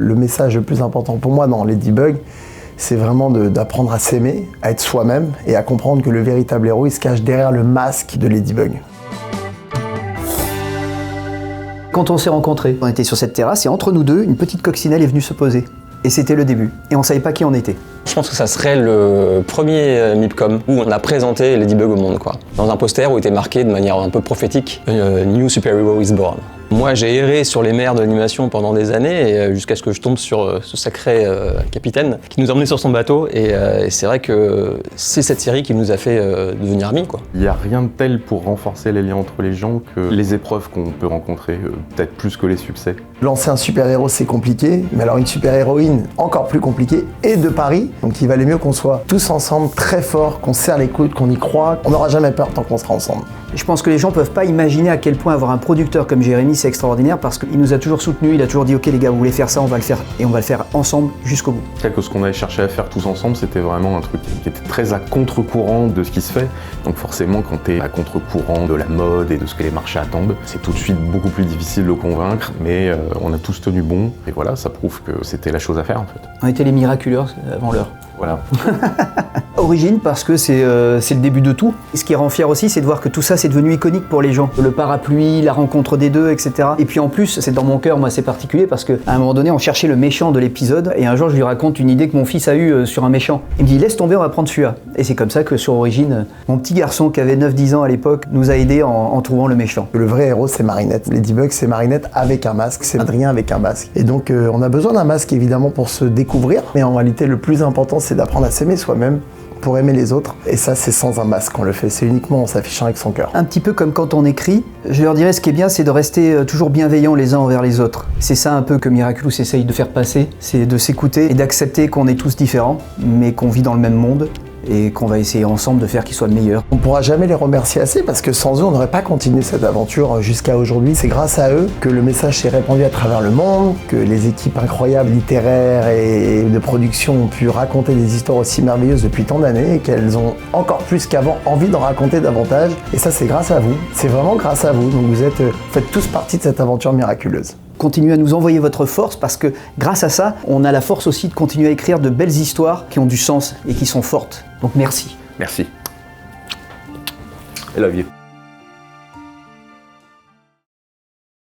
Le message le plus important pour moi dans Ladybug, c'est vraiment d'apprendre à s'aimer, à être soi-même et à comprendre que le véritable héros, il se cache derrière le masque de Ladybug. Quand on s'est rencontrés, on était sur cette terrasse et entre nous deux, une petite coccinelle est venue se poser. Et c'était le début. Et on ne savait pas qui on était. Je pense que ça serait le premier MIPCOM où on a présenté Ladybug au monde, quoi. Dans un poster où était marqué de manière un peu prophétique « New Superhero is born ». Moi, j'ai erré sur les mers de l'animation pendant des années, et jusqu'à ce que je tombe sur ce sacré capitaine qui nous a emmenés sur son bateau. Et c'est vrai que c'est cette série qui nous a fait devenir amis, quoi. Il n'y a rien de tel pour renforcer les liens entre les gens que les épreuves qu'on peut rencontrer, peut-être plus que les succès. Lancer un super-héros, c'est compliqué, mais alors une super-héroïne, encore plus compliqué, et de Paris. Donc il valait mieux qu'on soit tous ensemble, très forts, qu'on serre les coudes, qu'on y croit. On n'aura jamais peur tant qu'on sera ensemble. Je pense que les gens ne peuvent pas imaginer à quel point avoir un producteur comme Jérémy, c'est extraordinaire parce qu'il nous a toujours soutenus, il a toujours dit « Ok les gars, vous voulez faire ça, on va le faire et on va le faire ensemble jusqu'au bout ». Que ce qu'on avait cherché à faire tous ensemble, c'était vraiment un truc qui était très à contre-courant de ce qui se fait. Donc forcément, quand tu es à contre-courant de la mode et de ce que les marchés attendent, c'est tout de suite beaucoup plus difficile de le convaincre, mais on a tous tenu bon. Et voilà, ça prouve que c'était la chose à faire en fait. On était les miraculeurs avant l'heure. Voilà. Origine parce que c'est le début de tout. Et ce qui rend fier aussi, c'est de voir que tout ça, c'est devenu iconique pour les gens. Le parapluie, la rencontre des deux, etc. Et puis en plus, c'est dans mon cœur, moi, c'est particulier parce qu'à un moment donné, on cherchait le méchant de l'épisode et un jour, je lui raconte une idée que mon fils a eue sur un méchant. Il me dit, laisse tomber, on va prendre celui-là. Et c'est comme ça que sur Origine, mon petit garçon qui avait 9-10 ans à l'époque nous a aidés en trouvant le méchant. Le vrai héros, c'est Marinette. Ladybug, c'est Marinette avec un masque, c'est Adrien avec un masque. Et donc, on a besoin d'un masque, évidemment, pour se découvrir. Mais en réalité, le plus important, c'est d'apprendre à s'aimer soi-même pour aimer les autres. Et ça, c'est sans un masque qu'on le fait. C'est uniquement en s'affichant avec son cœur. Un petit peu comme quand on écrit, je leur dirais ce qui est bien, c'est de rester toujours bienveillants les uns envers les autres. C'est ça un peu que Miraculous essaye de faire passer, c'est de s'écouter et d'accepter qu'on est tous différents, mais qu'on vit dans le même monde et qu'on va essayer ensemble de faire qu'il soit meilleur. On ne pourra jamais les remercier assez parce que sans eux, on n'aurait pas continué cette aventure jusqu'à aujourd'hui. C'est grâce à eux que le message s'est répandu à travers le monde, que les équipes incroyables littéraires et de production ont pu raconter des histoires aussi merveilleuses depuis tant d'années et qu'elles ont encore plus qu'avant envie d'en raconter davantage. Et ça, c'est grâce à vous. C'est vraiment grâce à vous. Donc vous faites tous partie de cette aventure miraculeuse. Continuez à nous envoyer votre force parce que grâce à ça, on a la force aussi de continuer à écrire de belles histoires qui ont du sens et qui sont fortes. Donc merci. Merci. I love you.